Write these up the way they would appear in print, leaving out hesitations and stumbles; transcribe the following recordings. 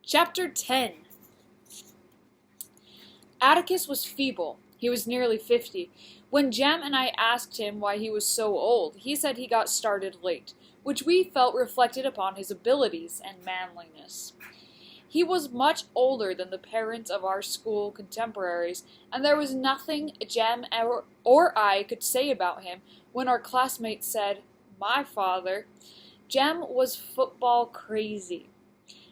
Chapter 10. Atticus was feeble. He was nearly 50. When Jem and I asked him why he was so old, he said he got started late, which we felt reflected upon his abilities and manliness. He was much older than the parents of our school contemporaries, and there was nothing Jem or I could say about him when our classmates said, "My father." Jem was football crazy.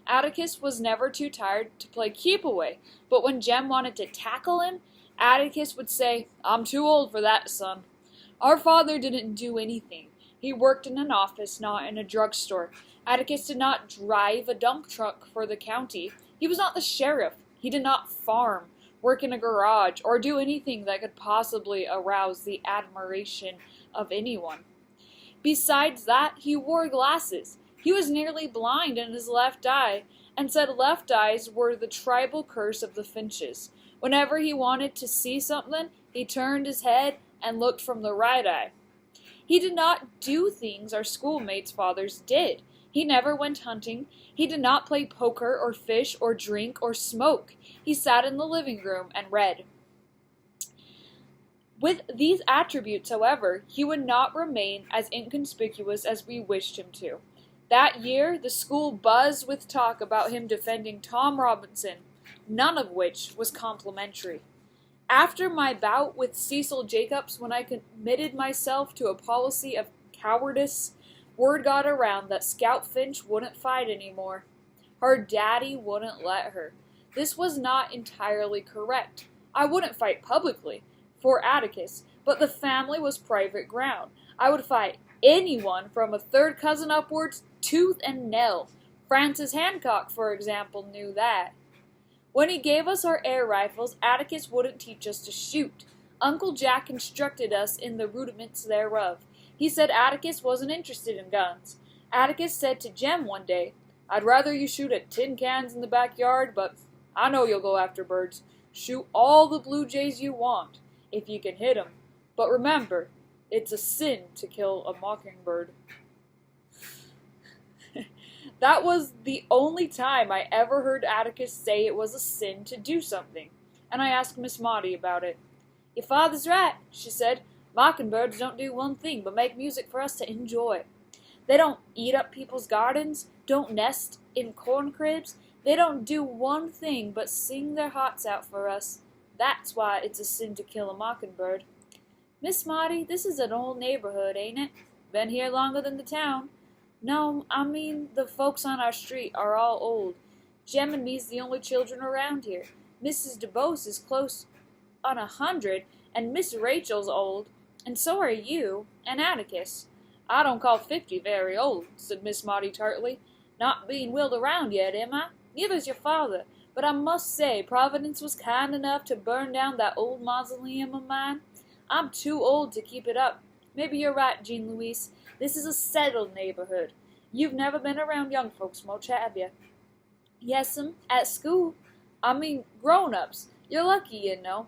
Atticus was never too tired to play keep-away, but when Jem wanted to tackle him, Atticus would say, "I'm too old for that, son." Our father didn't do anything. He worked in an office, not in a drugstore. Atticus did not drive a dump truck for the county. He was not the sheriff. He did not farm, work in a garage, or do anything that could possibly arouse the admiration of anyone. Besides that, he wore glasses. He was nearly blind in his left eye, and said left eyes were the tribal curse of the Finches. Whenever he wanted to see something, he turned his head and looked from the right eye. He did not do things our schoolmates' fathers did. He never went hunting. He did not play poker or fish or drink or smoke. He sat in the living room and read. With these attributes, however, he would not remain as inconspicuous as we wished him to. That year, the school buzzed with talk about him defending Tom Robinson, none of which was complimentary. After my bout with Cecil Jacobs, when I committed myself to a policy of cowardice, word got around that Scout Finch wouldn't fight anymore. Her daddy wouldn't let her. This was not entirely correct. I wouldn't fight publicly for Atticus, but the family was private ground. I would fight anyone from a third cousin upwards, tooth and nail. Francis Hancock, for example, knew that. When he gave us our air rifles, Atticus wouldn't teach us to shoot. Uncle Jack instructed us in the rudiments thereof. He said Atticus wasn't interested in guns. Atticus said to Jem one day, "I'd rather you shoot at tin cans in the backyard, but I know you'll go after birds. Shoot all the blue jays you want, if you can hit 'em. But remember, it's a sin to kill a mockingbird." That was the only time I ever heard Atticus say it was a sin to do something, and I asked Miss Maudie about it. "Your father's right," she said. "Mockingbirds don't do one thing but make music for us to enjoy. They don't eat up people's gardens, don't nest in corn cribs. They don't do one thing but sing their hearts out for us. That's why it's a sin to kill a mockingbird. Miss Maudie, this is an old neighborhood, ain't it? Been here longer than the town." "No, I mean the folks on our street are all old. Jem and me's the only children around here. Mrs. DeBose is close on 100, and Miss Rachel's old, and so are you, and Atticus." "I don't call 50 very old," said Miss Maudie tartly. "Not being willed around yet, am I? Neither's your father. But I must say Providence was kind enough to burn down that old mausoleum of mine. I'm too old to keep it up. Maybe you're right, Jean Louise. This is a settled neighborhood. You've never been around young folks much, have you?" "Yes'm, at school. I mean, grown-ups. You're lucky, you know.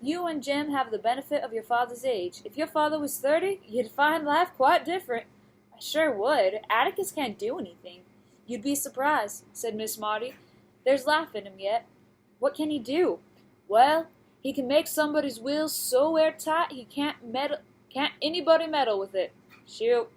You and Jem have the benefit of your father's age. If your father was 30, you'd find life quite different." "I sure would. Atticus can't do anything." "You'd be surprised," said Miss Maudie. "There's life in him yet." "What can he do?" "Well, he can make somebody's will so airtight he can't anybody meddle with it." "Shoot."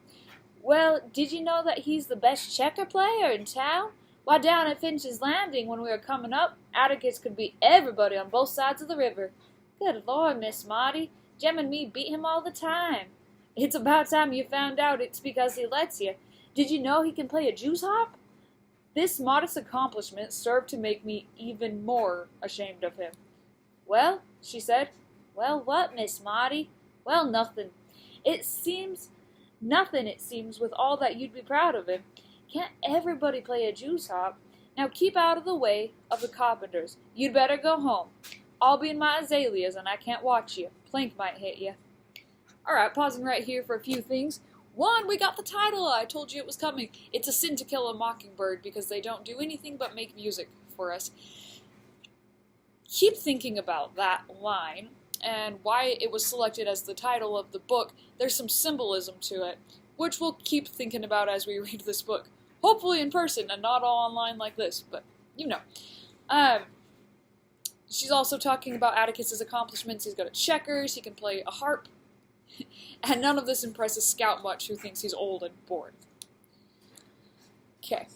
"Well, did you know that he's the best checker player in town? Why, down at Finch's Landing when we were coming up, Atticus could beat everybody on both sides of the river." "Good Lord, Miss Maudie, Jem and me beat him all the time." "It's about time you found out it's because he lets you. Did you know he can play a juice harp?" This modest accomplishment served to make me even more ashamed of him. "Well," she said. "Well, what, Miss Maudie?" "Well, nothing. It seems with all that you'd be proud of him. Can't everybody play a juice harp? Now keep out of the way of the carpenters. You'd better go home. I'll be in my azaleas and I can't watch you. Plank might hit you." Alright, pausing right here for a few things. One, we got the title. I told you it was coming. It's a sin to kill a mockingbird because they don't do anything but make music for us. Keep thinking about that line and why it was selected as the title of the book. There's some symbolism to it, which we'll keep thinking about as we read this book. Hopefully in person and not all online like this, but you know. Um, she's also talking about Atticus's accomplishments. He's good at checkers, he can play a harp, and none of this impresses Scout much, who thinks he's old and bored. Okay.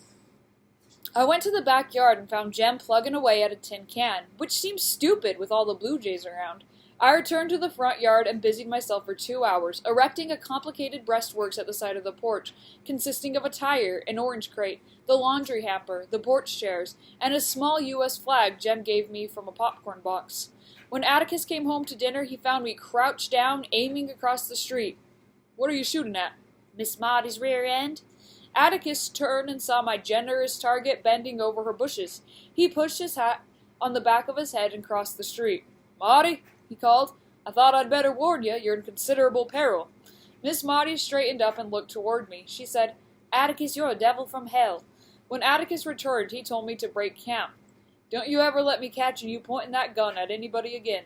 I went to the backyard and found Jem plugging away at a tin can, which seems stupid with all the blue jays around. I returned to the front yard and busied myself for 2 hours, erecting a complicated breastworks at the side of the porch, consisting of a tire, an orange crate, the laundry hamper, the porch chairs, and a small U.S. flag Jem gave me from a popcorn box. When Atticus came home to dinner, he found me crouched down, aiming across the street. "What are you shooting at?" "Miss Maudie's rear end." Atticus turned and saw my generous target bending over her bushes. He pushed his hat on the back of his head and crossed the street. "Maudie," he called, "I thought I'd better warn you, you're in considerable peril." Miss Maudie straightened up and looked toward me. She said, "Atticus, you're a devil from hell." When Atticus returned, he told me to break camp. "Don't you ever let me catch you pointing that gun at anybody again,"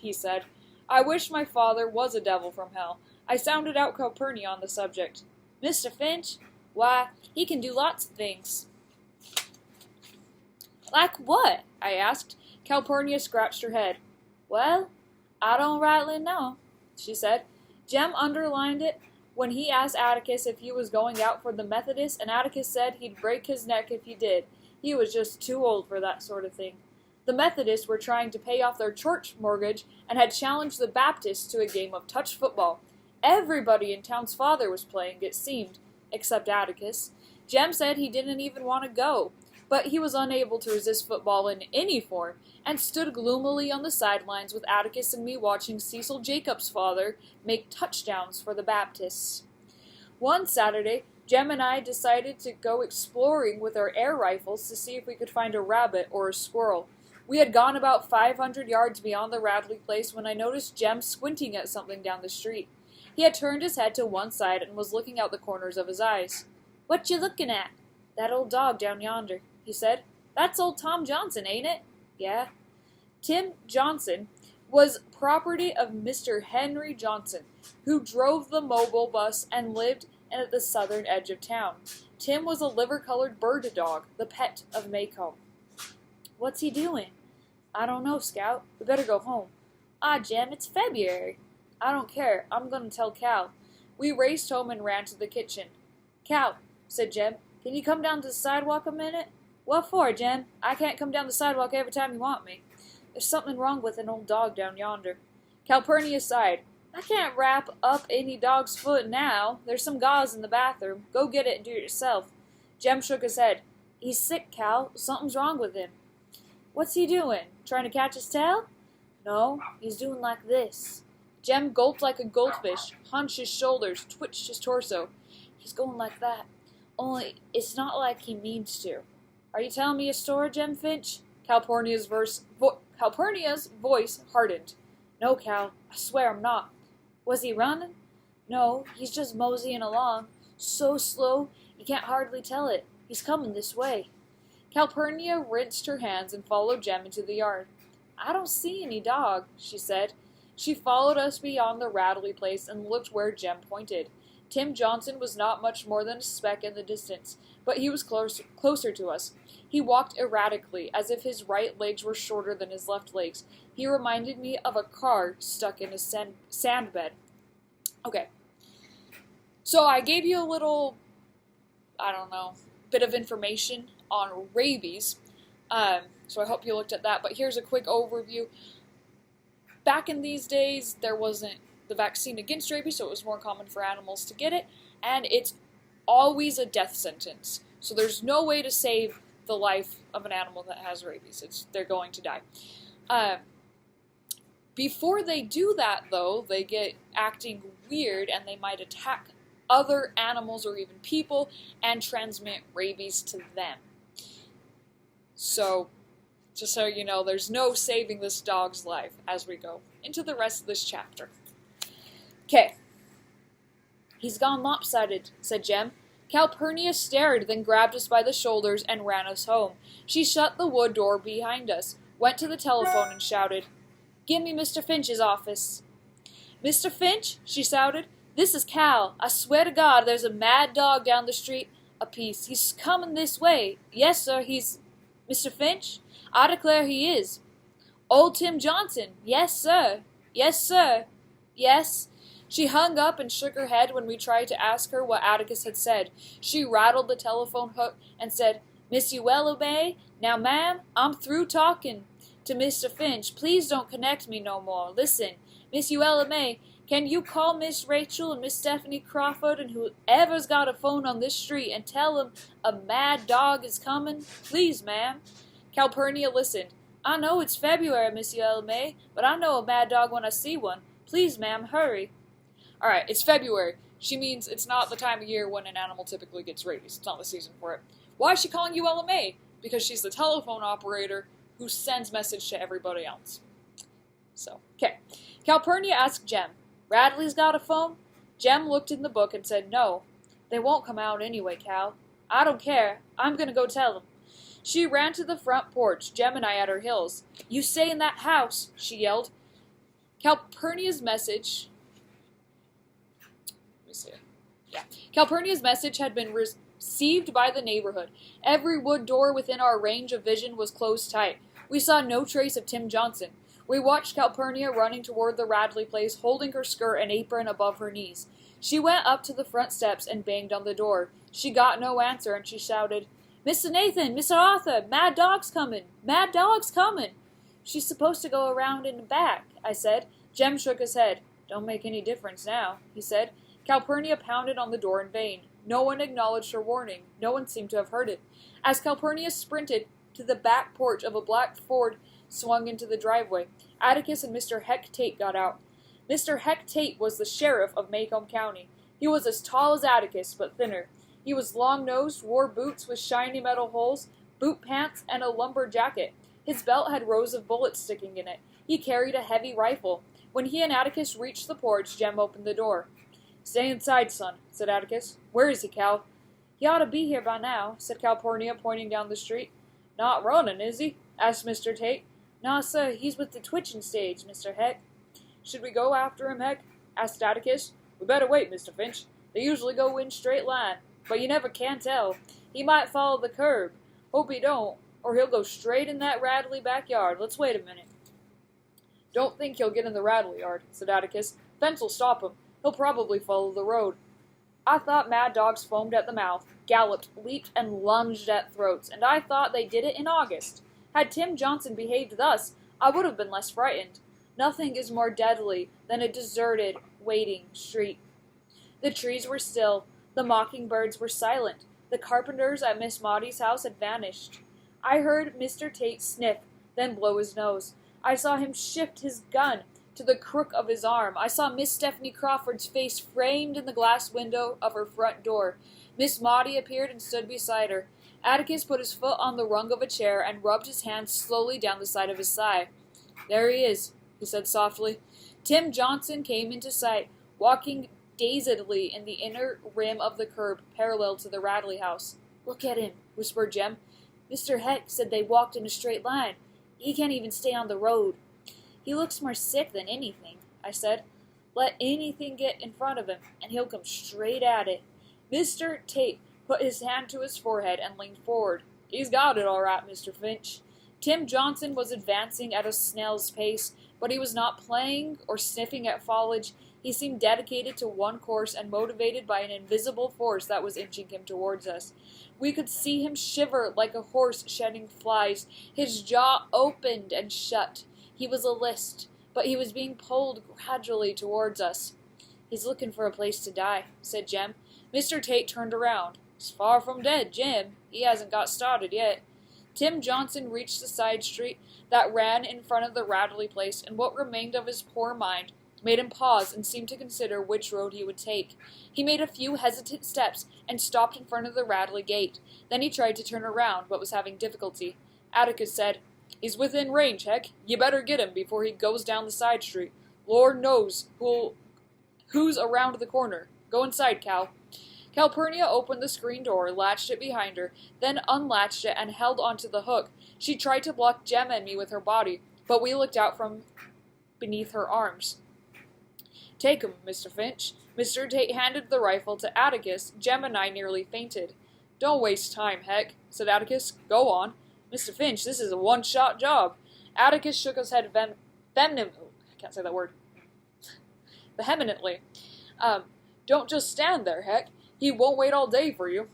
he said. I wish my father was a devil from hell. I sounded out Calpurnia on the subject. "Mr. Finch? Why, he can do lots of things." "Like what?" I asked. Calpurnia scratched her head. "Well, I don't rightly know," she said. Jem underlined it when he asked Atticus if he was going out for the Methodist, and Atticus said he'd break his neck if he did. He was just too old for that sort of thing. The Methodists were trying to pay off their church mortgage and had challenged the Baptists to a game of touch football. Everybody in town's father was playing, it seemed, except Atticus. Jem said he didn't even want to go, but he was unable to resist football in any form, and stood gloomily on the sidelines with Atticus and me watching Cecil Jacobs' father make touchdowns for the Baptists. One Saturday, Jem and I decided to go exploring with our air rifles to see if we could find a rabbit or a squirrel. We had gone about 500 yards beyond the Radley place when I noticed Jem squinting at something down the street. He had turned his head to one side and was looking out the corners of his eyes. "What you looking at?" "That old dog down yonder," he said. "That's old Tom Johnson, ain't it?" "Yeah." Tim Johnson was property of Mr. Henry Johnson, who drove the mobile bus and lived at the southern edge of town. Tim was a liver-colored bird dog, the pet of Maycomb. "What's he doing?" "I don't know, Scout. We better go home." "Ah, Jem, it's February." "I don't care. I'm going to tell Cal." We raced home and ran to the kitchen. "Cal," said Jem, "can you come down to the sidewalk a minute?" "What for, Jem? I can't come down the sidewalk every time you want me." "There's something wrong with an old dog down yonder." Calpurnia sighed. "I can't wrap up any dog's foot now. There's some gauze in the bathroom. Go get it and do it yourself." Jem shook his head. "He's sick, Cal. Something's wrong with him." "What's he doing? Trying to catch his tail?" "No, he's doing like this." Jem gulped like a goldfish, hunched his shoulders, twitched his torso. "He's going like that. Only, it's not like he means to." "Are you telling me a story, Jem Finch?" Calpurnia's voice hardened. "No, Cal, I swear I'm not." "Was he running?" "No, he's just moseying along. So slow, you can't hardly tell it. He's coming this way." Calpurnia rinsed her hands and followed Jem into the yard. "I don't see any dog," she said. She followed us beyond the Radley place and looked where Jem pointed. Tim Johnson was not much more than a speck in the distance, but he was closer to us. He walked erratically, as if his right legs were shorter than his left legs. He reminded me of a car stuck in a sand bed. Okay. So I gave you a little, bit of information on rabies. So I hope you looked at that, but here's a quick overview. Back in these days, there wasn't the vaccine against rabies, so it was more common for animals to get it, and it's always a death sentence. So there's no way to save the life of an animal that has rabies. They're going to die. Before they do that, though, they get acting weird, and they might attack other animals or even people and transmit rabies to them. So, just so you know, there's no saving this dog's life as we go into the rest of this chapter. Okay. "He's gone lopsided," said Jem. Calpurnia stared, then grabbed us by the shoulders and ran us home. She shut the wood door behind us, went to the telephone and shouted, "Give me Mr. Finch's office." "Mr. Finch?" she shouted. "This is Cal. I swear to God there's a mad dog down the street a piece. He's coming this way. Yes, sir, he's..." Mr. Finch? I declare he is. Old Tim Johnson. Yes, sir. Yes, sir. Yes. She hung up and shook her head when we tried to ask her what Atticus had said. She rattled the telephone hook and said, Miss May? Now, ma'am, I'm through talking to Mr. Finch. Please don't connect me no more. Listen, Miss May, can you call Miss Rachel and Miss Stephanie Crawford and whoever's got a phone on this street and tell them a mad dog is coming? Please, ma'am. Calpurnia listened. I know it's February, Miss May, but I know a mad dog when I see one. Please, ma'am, hurry. All right, it's February. She means it's not the time of year when an animal typically gets rabies. It's not the season for it. Why is she calling you LMA? Because she's the telephone operator who sends message to everybody else. So, okay. Calpurnia asked Jem, Radley's got a phone? Jem looked in the book and said, no. They won't come out anyway, Cal. I don't care. I'm going to go tell them. She ran to the front porch, Jem and I at her heels. You stay in that house, she yelled. Calpurnia's message had been received by the neighborhood. Every wood door within our range of vision was closed tight. We saw no trace of Tim Johnson. We watched Calpurnia running toward the Radley place, holding her skirt and apron above her knees. She went up to the front steps and banged on the door. She got no answer, and she shouted, Mr. Nathan, Mr. Arthur, mad dog's coming! Mad dog's coming! She's supposed to go around in the back, I said. Jem shook his head. Don't make any difference now, he said. Calpurnia pounded on the door in vain. No one acknowledged her warning. No one seemed to have heard it. As Calpurnia sprinted to the back porch of a black Ford swung into the driveway, Atticus and Mr. Heck Tate got out. Mr. Heck Tate was the sheriff of Macomb County. He was as tall as Atticus, but thinner. He was long-nosed, wore boots with shiny metal holes, boot pants, and a lumber jacket. His belt had rows of bullets sticking in it. He carried a heavy rifle. When he and Atticus reached the porch, Jem opened the door. Stay inside, son, said Atticus. Where is he, Cal? He ought to be here by now, said Calpurnia, pointing down the street. Not running, is he? Asked Mr. Tate. No, sir, he's with the twitching stage, Mr. Heck. Should we go after him, Heck? Asked Atticus. We better wait, Mr. Finch. They usually go in straight line, but you never can tell. He might follow the curb. Hope he don't, or he'll go straight in that Radley backyard. Let's wait a minute. Don't think he'll get in the Radley yard, said Atticus. Fence'll stop him. He'll probably follow the road. I thought mad dogs foamed at the mouth, galloped, leaped, and lunged at throats, and I thought they did it in August. Had Tim Johnson behaved thus, I would have been less frightened. Nothing is more deadly than a deserted, waiting street. The trees were still. The mockingbirds were silent. The carpenters at Miss Maudie's house had vanished. I heard Mr. Tate sniff, then blow his nose. I saw him shift his gun to the crook of his arm. I saw Miss Stephanie Crawford's face framed in the glass window of her front door. Miss Maudie appeared and stood beside her. Atticus put his foot on the rung of a chair and rubbed his hand slowly down the side of his thigh. There he is, he said softly. Tim Johnson came into sight, walking dazedly in the inner rim of the curb parallel to the Radley house. Look at him, whispered Jem. Mr. Heck said they walked in a straight line. He can't even stay on the road. He looks more sick than anything, I said. Let anything get in front of him, and he'll come straight at it. Mr. Tate put his hand to his forehead and leaned forward. He's got it all right, Mr. Finch. Tim Johnson was advancing at a snail's pace, but he was not playing or sniffing at foliage. He seemed dedicated to one course and motivated by an invisible force that was inching him towards us. We could see him shiver like a horse shedding flies. His jaw opened and shut. He was a list, but he was being pulled gradually towards us. He's looking for a place to die, said Jem. Mr. Tate turned around. He's far from dead, Jim. He hasn't got started yet. Tim Johnson reached the side street that ran in front of the Radley place, and what remained of his poor mind made him pause and seem to consider which road he would take. He made a few hesitant steps and stopped in front of the Radley gate. Then he tried to turn around, but was having difficulty. Atticus said, He's within range, Heck. You better get him before he goes down the side street. Lord knows who's around the corner. Go inside, Cal. Calpurnia opened the screen door, latched it behind her, then unlatched it and held onto the hook. She tried to block Jem and me with her body, but we looked out from beneath her arms. Take him, Mr. Finch. Mr. Tate handed the rifle to Atticus. Jem and I nearly fainted. Don't waste time, Heck, said Atticus. Go on. Mr. Finch, this is a one-shot job. Atticus shook his head vehemently. Don't just stand there, Heck. He won't wait all day for you.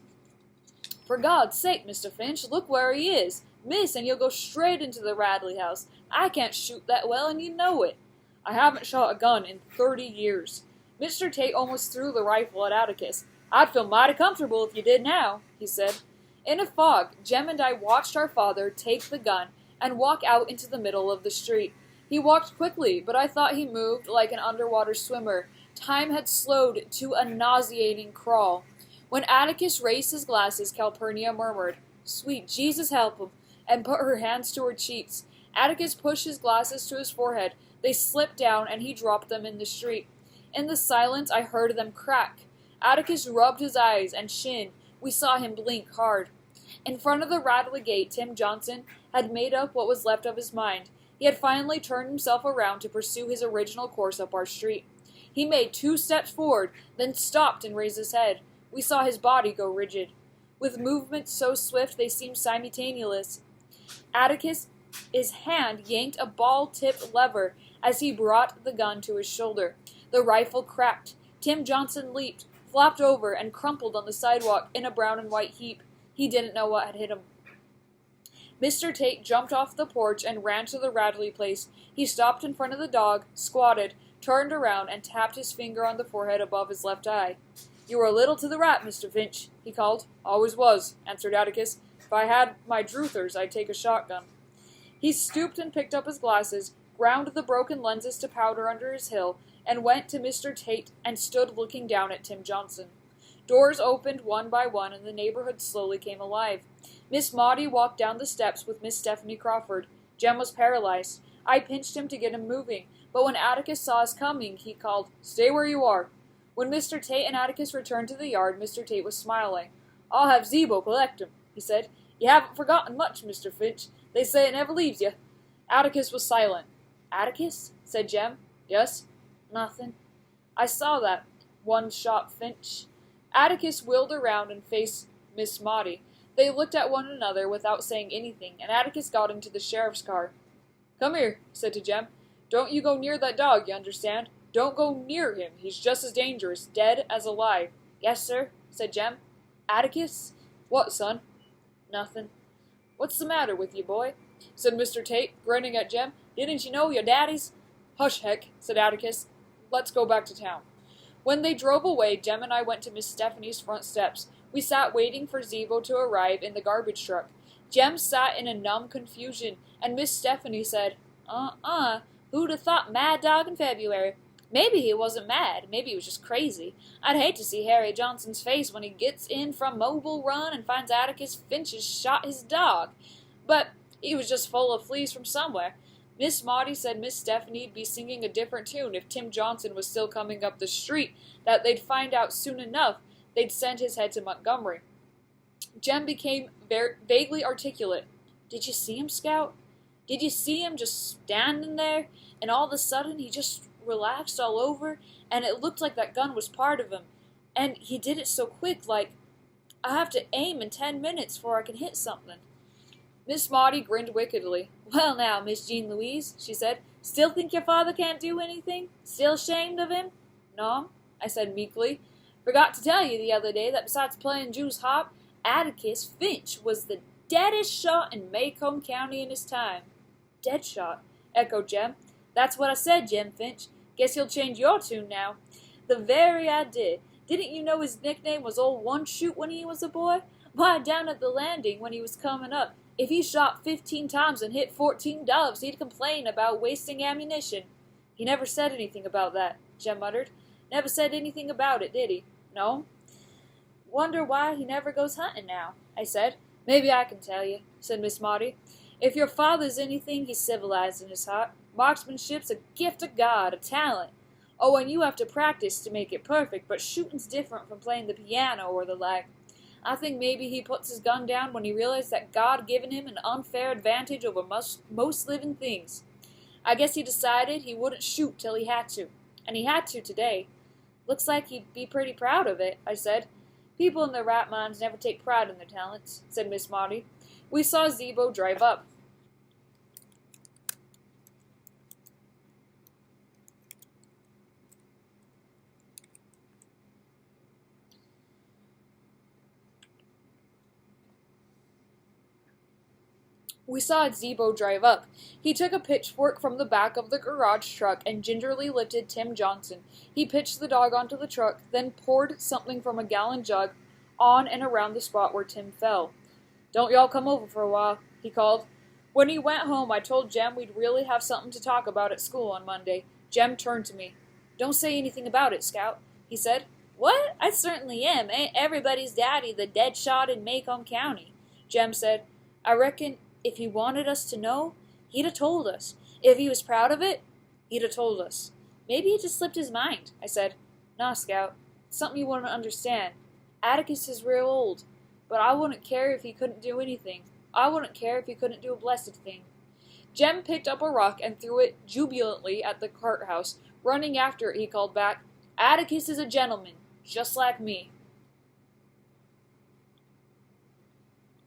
For God's sake, Mr. Finch, look where he is. Miss, and you'll go straight into the Radley house. I can't shoot that well, and you know it. I haven't shot a gun in 30 years. Mr. Tate almost threw the rifle at Atticus. I'd feel mighty comfortable if you did now, he said. In a fog, Jem and I watched our father take the gun and walk out into the middle of the street. He walked quickly, but I thought he moved like an underwater swimmer. Time had slowed to a nauseating crawl. When Atticus raised his glasses, Calpurnia murmured, "Sweet Jesus, help him," and put her hands to her cheeks. Atticus pushed his glasses to his forehead. They slipped down, and he dropped them in the street. In the silence, I heard them crack. Atticus rubbed his eyes and shin. We saw him blink hard. In front of the Radley gate, Tim Johnson had made up what was left of his mind. He had finally turned himself around to pursue his original course up our street. He made 2 steps forward, then stopped and raised his head. We saw his body go rigid. With movements so swift they seemed simultaneous, Atticus' hand yanked a ball-tipped lever as he brought the gun to his shoulder. The rifle cracked. Tim Johnson leaped, flopped over, and crumpled on the sidewalk in a brown and white heap. He didn't know what had hit him. Mr. Tate jumped off the porch and ran to the Radley place. He stopped in front of the dog, squatted, turned around, and tapped his finger on the forehead above his left eye. "You were a little to the right, Mr. Finch," he called. "Always was," answered Atticus. "If I had my druthers, I'd take a shotgun." He stooped and picked up his glasses, ground the broken lenses to powder under his hill, and went to Mr. Tate and stood looking down at Tim Johnson. Doors opened one by one, and the neighborhood slowly came alive. Miss Maudie walked down the steps with Miss Stephanie Crawford. Jem was paralyzed. I pinched him to get him moving, but when Atticus saw us coming, he called, "Stay where you are." When Mr. Tate and Atticus returned to the yard, Mr. Tate was smiling. "I'll have Zeebo collect him," he said. "You haven't forgotten much, Mr. Finch. They say it never leaves you." Atticus was silent. "Atticus?" said Jem. "Yes?" "Nothing." "I saw that. One-shot Finch." Atticus wheeled around and faced Miss Maudie. They looked at one another without saying anything, and Atticus got into the sheriff's car. "Come here," he said to Jem. "Don't you go near that dog, you understand? Don't go near him. He's just as dangerous, dead as alive." "Yes, sir," said Jem. "Atticus?" "What, son?" "Nothing." "What's the matter with you, boy?" said Mr. Tate, grinning at Jem. "Didn't you know your daddy's—" "Hush, Heck," said Atticus. "Let's go back to town." When they drove away, Jem and I went to Miss Stephanie's front steps. We sat waiting for Zeebo to arrive in the garbage truck. Jem sat in a numb confusion, and Miss Stephanie said, who'd have thought Mad Dog in February? Maybe he wasn't mad. Maybe he was just crazy. I'd hate to see Harry Johnson's face when he gets in from Mobile Run and finds Atticus Finch has shot his dog. But he was just full of fleas from somewhere. Miss Maudie said Miss Stephanie'd be singing a different tune if Tim Johnson was still coming up the street, that they'd find out soon enough. They'd send his head to Montgomery. Jem became vaguely articulate. "Did you see him, Scout? Did you see him just standing there, and all of a sudden he just relaxed all over, and it looked like that gun was part of him, and he did it so quick, like, I have to aim in 10 minutes before I can hit something." Miss Maudie grinned wickedly. "Well now, Miss Jean Louise," she said, "still think your father can't do anything? Still ashamed of him?" "No," I said meekly. "Forgot to tell you the other day that besides playing Jew's harp, Atticus Finch was the deadest shot in Macomb County in his time." "Dead shot," echoed Jem. "That's what I said, Jem Finch. Guess you'll change your tune now." "The very idea. Didn't you know his nickname was Old One-Shoot when he was a boy? Why, down at the landing when he was coming up, if he shot 15 times and hit 14 doves, he'd complain about wasting ammunition." "He never said anything about that," Jem muttered. "Never said anything about it, did he?" "No." "Wonder why he never goes hunting now," I said. "Maybe I can tell you," said Miss Maudie. "If your father's anything, he's civilized in his heart. Marksmanship's a gift of God, a talent. Oh, and you have to practice to make it perfect, but shooting's different from playing the piano or the like. I think maybe he puts his gun down when he realized that God given him an unfair advantage over most living things. I guess he decided he wouldn't shoot till he had to, and he had to today. Looks like he'd be pretty proud of it," I said. "People in their right minds never take pride in their talents," said Miss Maudie. We saw Zebo drive up. He took a pitchfork from the back of the garage truck and gingerly lifted Tim Johnson. He pitched the dog onto the truck, then poured something from a gallon jug on and around the spot where Tim fell. "Don't y'all come over for a while," he called. When he went home, I told Jem we'd really have something to talk about at school on Monday. Jem turned to me. "Don't say anything about it, Scout," he said. "What? I certainly am. Ain't everybody's daddy the dead shot in Macomb County?" Jem said, "I reckon if he wanted us to know, he'd have told us. If he was proud of it, he'd have told us. Maybe it just slipped his mind," I said. "Nah, Scout, it's something you wouldn't understand. Atticus is real old, but I wouldn't care if he couldn't do anything. I wouldn't care if he couldn't do a blessed thing." Jem picked up a rock and threw it jubilantly at the cart house. Running after it, he called back, "Atticus is a gentleman, just like me."